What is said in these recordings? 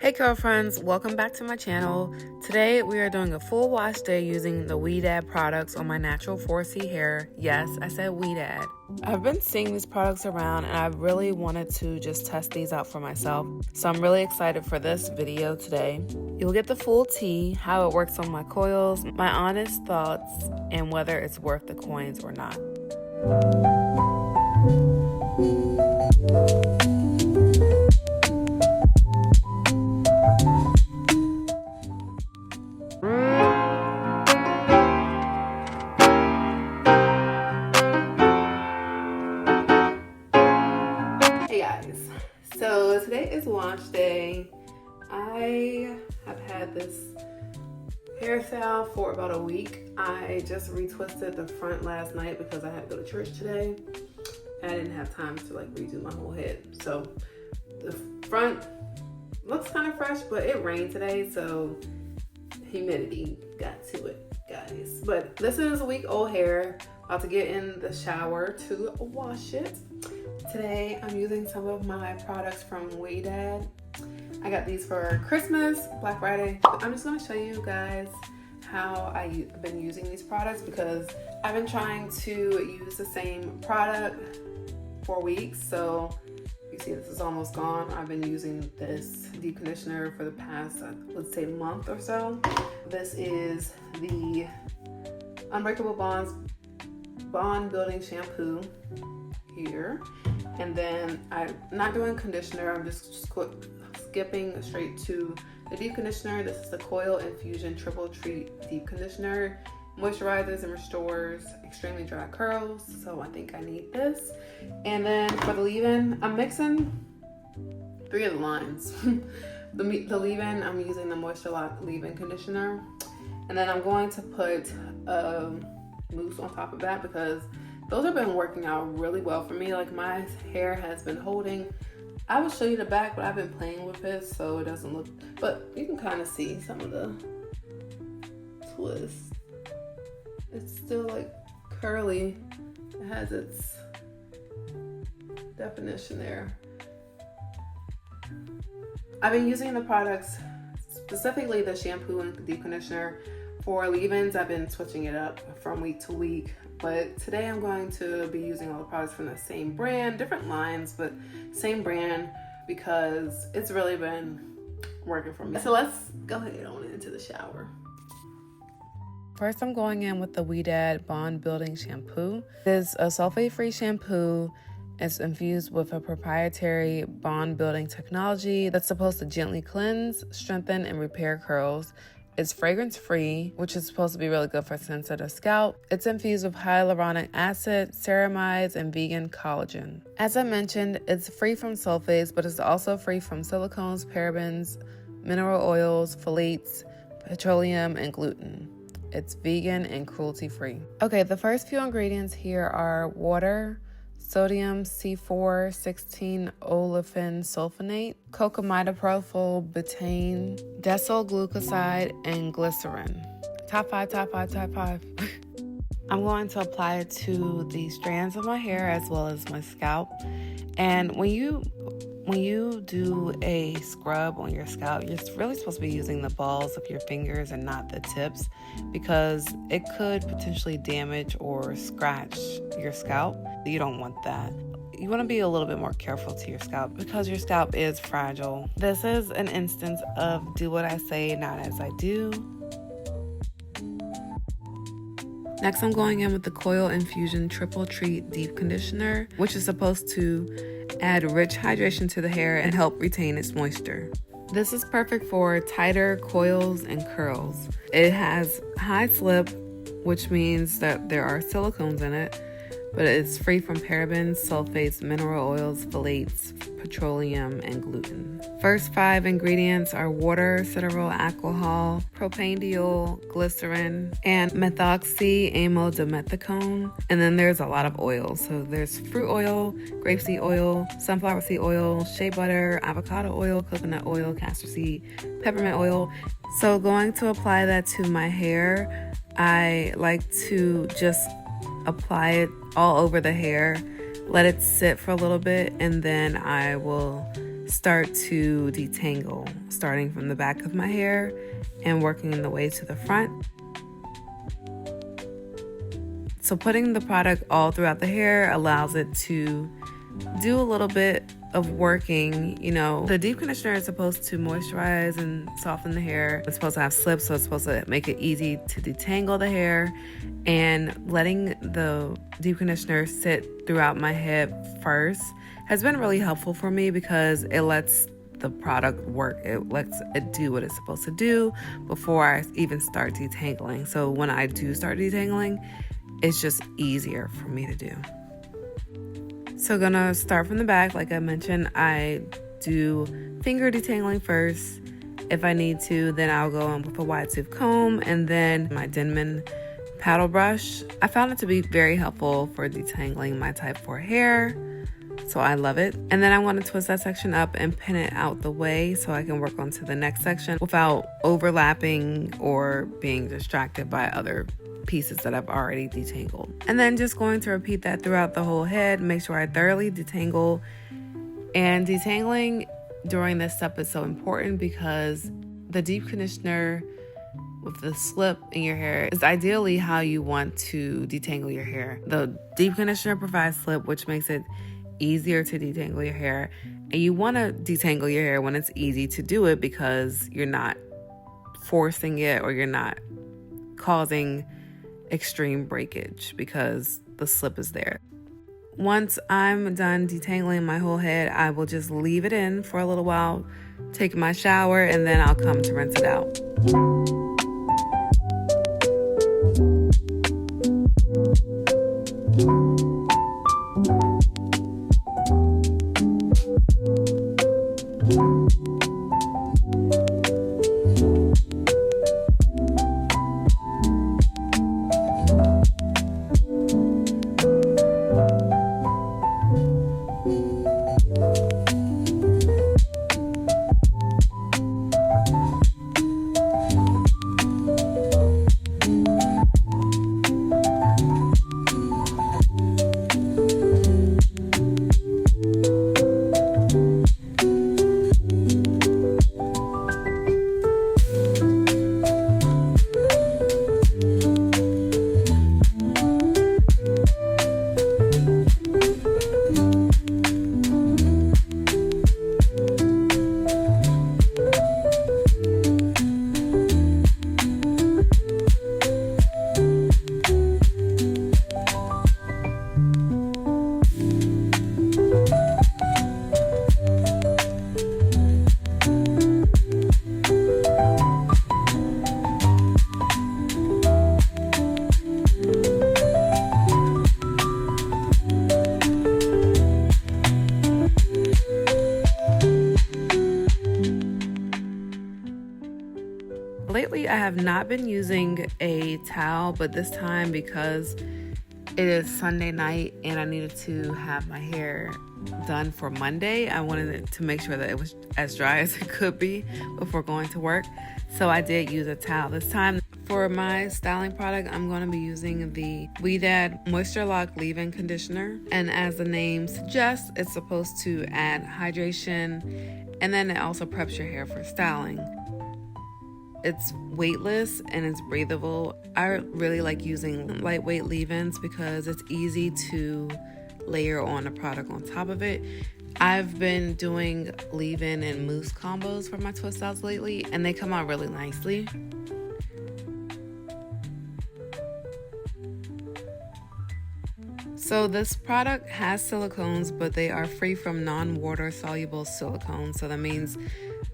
Hey girlfriends, welcome back to my channel. Today we are doing a full wash day using the Ouidad products on my natural 4C hair. Yes, I said Ouidad. I've been seeing these products around and I really wanted to just test these out for myself. So I'm really excited for this video today. You'll get the full tea, how it works on my coils, my honest thoughts, and whether it's worth the coins or not. Hey guys, so today is wash day. I have had this hairstyle for about a week. I just retwisted the front last night because I had to go to church today. I didn't have time to redo my whole head. So the front looks kind of fresh, but it rained today, so humidity got to it, guys. But this is a week old hair. About to get in the shower to wash it. Today I'm using some of my products from Ouidad. I got these for Christmas, Black Friday. I'm just going to show you guys how I've been using these products because I've been trying to use the same product for weeks. So you see this is almost gone. I've been using this deep conditioner for the past, I would say, month or so. This is the Unbreakable Bond Building Shampoo here. And then I'm not doing conditioner, I'm just skipping straight to the deep conditioner. This is the Coil Infusion Triple Treat Deep Conditioner. Moisturizes and restores extremely dry curls, so I think I need this. And then for the leave-in, I'm mixing 3 of the lines. The leave-in, I'm using the Moisture Lock leave-in conditioner. And then I'm going to put mousse on top of that because those have been working out really well for me. Like, my hair has been holding. I will show you the back, but I've been playing with it so it doesn't look, but you can kind of see some of the twists. It's still curly. It has its definition there. I've been using the products, specifically the shampoo and the deep conditioner. For leave-ins, I've been switching it up from week to week. But today I'm going to be using all the products from the same brand, different lines, but same brand because it's really been working for me. So let's go ahead on into the shower. First, I'm going in with the Ouidad Bond Building Shampoo. It is a sulfate-free shampoo. It's infused with a proprietary bond building technology that's supposed to gently cleanse, strengthen, and repair curls. It's fragrance-free, which is supposed to be really good for sensitive scalp. It's infused with hyaluronic acid, ceramides, and vegan collagen. As I mentioned, it's free from sulfates, but it's also free from silicones, parabens, mineral oils, phthalates, petroleum, and gluten. It's vegan and cruelty-free. Okay, the first few ingredients here are water, sodium C416 olefin sulfonate, cocamidopropyl betaine, decyl glucoside, and glycerin. Top five. I'm going to apply it to the strands of my hair as well as my scalp. And when you do a scrub on your scalp, you're really supposed to be using the balls of your fingers and not the tips because it could potentially damage or scratch your scalp. You don't want that. You want to be a little bit more careful to your scalp because your scalp is fragile. This is an instance of do what I say, not as I do. Next, I'm going in with the Coil Infusion Triple Treat Deep Conditioner, which is supposed to add rich hydration to the hair and help retain its moisture. This is perfect for tighter coils and curls. It has high slip, which means that there are silicones in it, but it's free from parabens, sulfates, mineral oils, phthalates, petroleum, and gluten. First 5 ingredients are water, cetearyl alcohol, propanediol, glycerin, and methoxyamidimethicone. And then there's a lot of oils. So there's fruit oil, grapeseed oil, sunflower seed oil, shea butter, avocado oil, coconut oil, castor seed, peppermint oil. So going to apply that to my hair, I like to just apply it all over the hair, let it sit for a little bit, and then I will start to detangle, starting from the back of my hair and working the way to the front. So putting the product all throughout the hair allows it to do a little bit of working. You know, the deep conditioner is supposed to moisturize and soften the hair. It's supposed to have slips, so it's supposed to make it easy to detangle the hair. And letting the deep conditioner sit throughout my head first has been really helpful for me because it lets the product work. It lets it do what it's supposed to do before I even start detangling. So when I do start detangling, it's just easier for me to do. So gonna start from the back. Like I mentioned, I do finger detangling first. If I need to, then I'll go in with a wide tooth comb and then my Denman paddle brush. I found it to be very helpful for detangling my type 4 hair, so I love it. And then I want to twist that section up and pin it out the way so I can work on to the next section without overlapping or being distracted by other pieces that I've already detangled. And then just going to repeat that throughout the whole head. Make sure I thoroughly detangle. And detangling during this step is so important because the deep conditioner with the slip in your hair is ideally how you want to detangle your hair. The deep conditioner provides slip, which makes it easier to detangle your hair. And you want to detangle your hair when it's easy to do it because you're not forcing it or you're not causing extreme breakage because the slip is there. Once I'm done detangling my whole head, I will just leave it in for a little while, take my shower, and then I'll come to rinse it out. Lately, I have not been using a towel, but this time because it is Sunday night and I needed to have my hair done for Monday, I wanted to make sure that it was as dry as it could be before going to work. So I did use a towel this time. For my styling product, I'm going to be using the Ouidad Moisture Lock Leave-In Conditioner. And as the name suggests, it's supposed to add hydration and then it also preps your hair for styling. It's weightless and it's breathable. I really like using lightweight leave-ins because it's easy to layer on a product on top of it. I've been doing leave-in and mousse combos for my twist outs lately and they come out really nicely. So this product has silicones, but they are free from non-water soluble silicones. So that means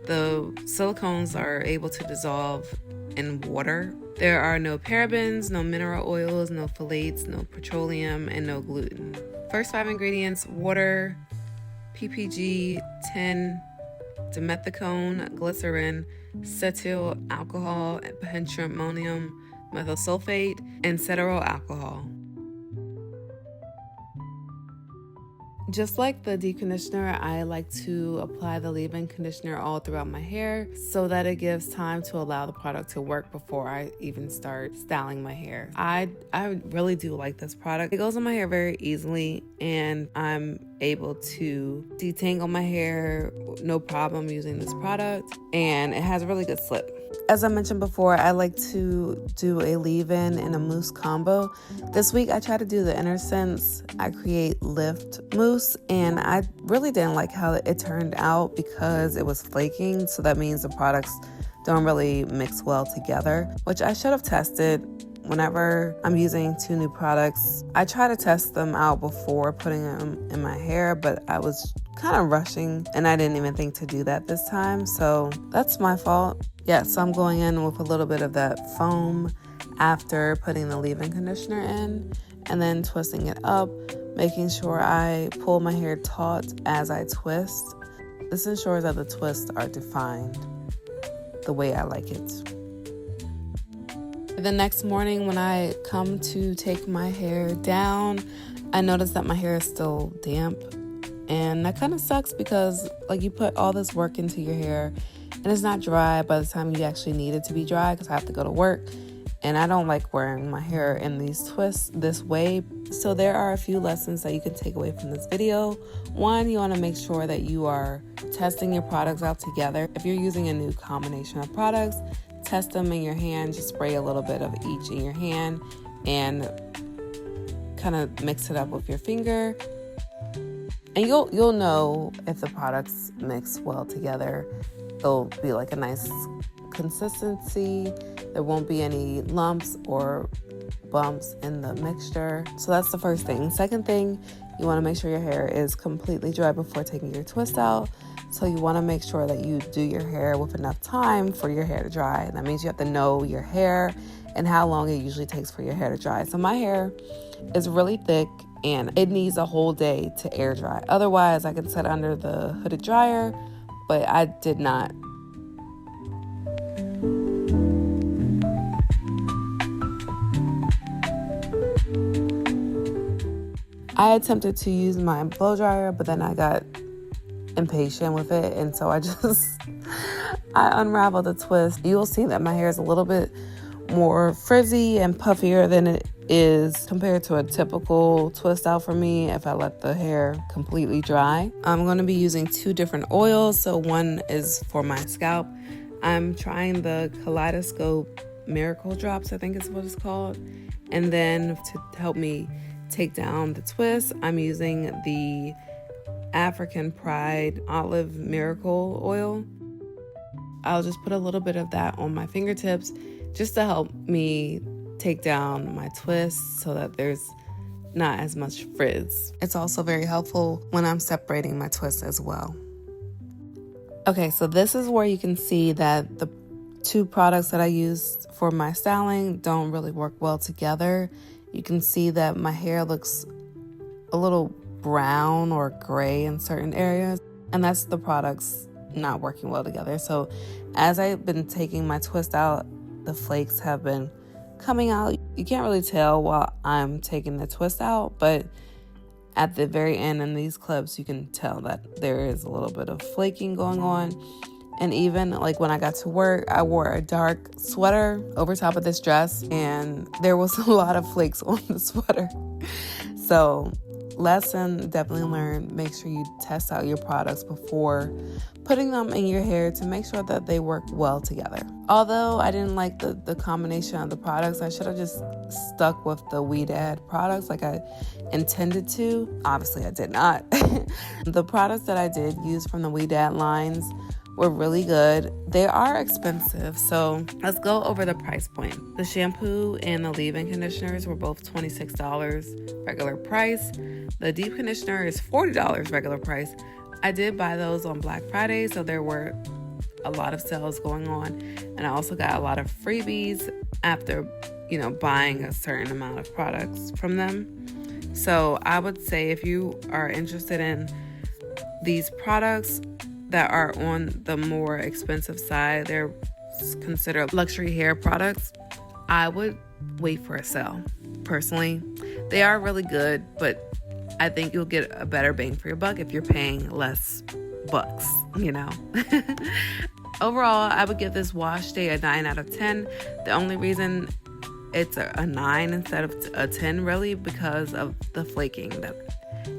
the silicones are able to dissolve in water. There are no parabens, no mineral oils, no phthalates, no petroleum, and no gluten. First 5 ingredients: water, PPG, tin, dimethicone, glycerin, cetyl alcohol, pentrammonium methyl sulfate, and ceteryl alcohol. Just like the deep conditioner, I like to apply the leave-in conditioner all throughout my hair so that it gives time to allow the product to work before I even start styling my hair. I really do like this product. It goes on my hair very easily, and I'm able to detangle my hair no problem using this product, and it has a really good slip. As I mentioned before, I like to do a leave-in and a mousse combo. This week I tried to do the Inner Sense I Create Lift mousse, and I really didn't like how it turned out because it was flaking, so that means the products don't really mix well together, which I should have tested. Whenever I'm using 2 new products, I try to test them out before putting them in my hair, but I was kind of rushing and I didn't even think to do that this time, so that's my fault. Yeah, so I'm going in with a little bit of that foam after putting the leave-in conditioner in, and then twisting it up, making sure I pull my hair taut as I twist. This ensures that the twists are defined the way I like it. The next morning when I come to take my hair down, I notice that my hair is still damp, and that kind of sucks because like you put all this work into your hair and it's not dry by the time you actually need it to be dry, because I have to go to work and I don't like wearing my hair in these twists this way. So there are a few lessons that you can take away from this video. One, you want to make sure that you are testing your products out together. If you're using a new combination of products, test them in your hand. Just spray a little bit of each in your hand and kind of mix it up with your finger, and you'll know if the products mix well together. It'll be like a nice consistency. There won't be any lumps or bumps in the mixture. So that's the first thing. Second thing, you want to make sure your hair is completely dry before taking your twist out. So you want to make sure that you do your hair with enough time for your hair to dry. And that means you have to know your hair and how long it usually takes for your hair to dry. So my hair is really thick and it needs a whole day to air dry. Otherwise, I can set under the hooded dryer, but I did not. I attempted to use my blow dryer, but then I got impatient with it, and so I unraveled the twist. You will see that my hair is a little bit more frizzy and puffier than it is compared to a typical twist out for me if I let the hair completely dry. I'm going to be using 2 different oils. So one is for my scalp. I'm trying the Kaleidoscope Miracle Drops, I think is what it's called. And then to help me take down the twist, I'm using the African Pride Olive Miracle Oil. I'll just put a little bit of that on my fingertips just to help me take down my twists so that there's not as much frizz. It's also very helpful when I'm separating my twists as well. Okay, so this is where you can see that the 2 products that I used for my styling don't really work well together. You can see that my hair looks a little brown or gray in certain areas, and that's the products not working well together. So as I've been taking my twist out, the flakes have been coming out. You can't really tell while I'm taking the twist out, but at the very end in these clips, you can tell that there is a little bit of flaking going on. And even like when I got to work, I wore a dark sweater over top of this dress, and there was a lot of flakes on the sweater. So lesson definitely learned, make sure you test out your products before putting them in your hair to make sure that they work well together. Although I didn't like the combination of the products, I should have just stuck with the Ouidad products like I intended to. Obviously, I did not. The products that I did use from the Ouidad lines were really good. They are expensive, so let's go over the price point. The shampoo and the leave-in conditioners were both $26 regular price. The deep conditioner is $40 regular price. I did buy those on Black Friday, so there were a lot of sales going on, and I also got a lot of freebies after, buying a certain amount of products from them. So I would say if you are interested in these products that are on the more expensive side, they're considered luxury hair products, I would wait for a sale. Personally, they are really good, but I think you'll get a better bang for your buck if you're paying less bucks, you know. Overall, I would give this wash day a 9 out of 10. The only reason it's a 9 instead of a 10 really because of the flaking that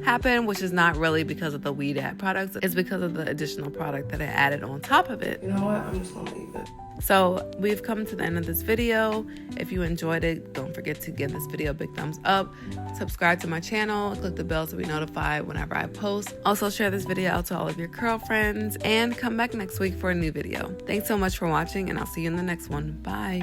happened, which is not really because of the Ouidad products. It's because of the additional product that I added on top of it. You know what? I'm just gonna leave it. So we've come to the end of this video. If you enjoyed it, don't forget to give this video a big thumbs up. Subscribe to my channel. Click the bell to be notified whenever I post. Also share this video out to all of your girlfriends and come back next week for a new video. Thanks so much for watching, and I'll see you in the next one. Bye.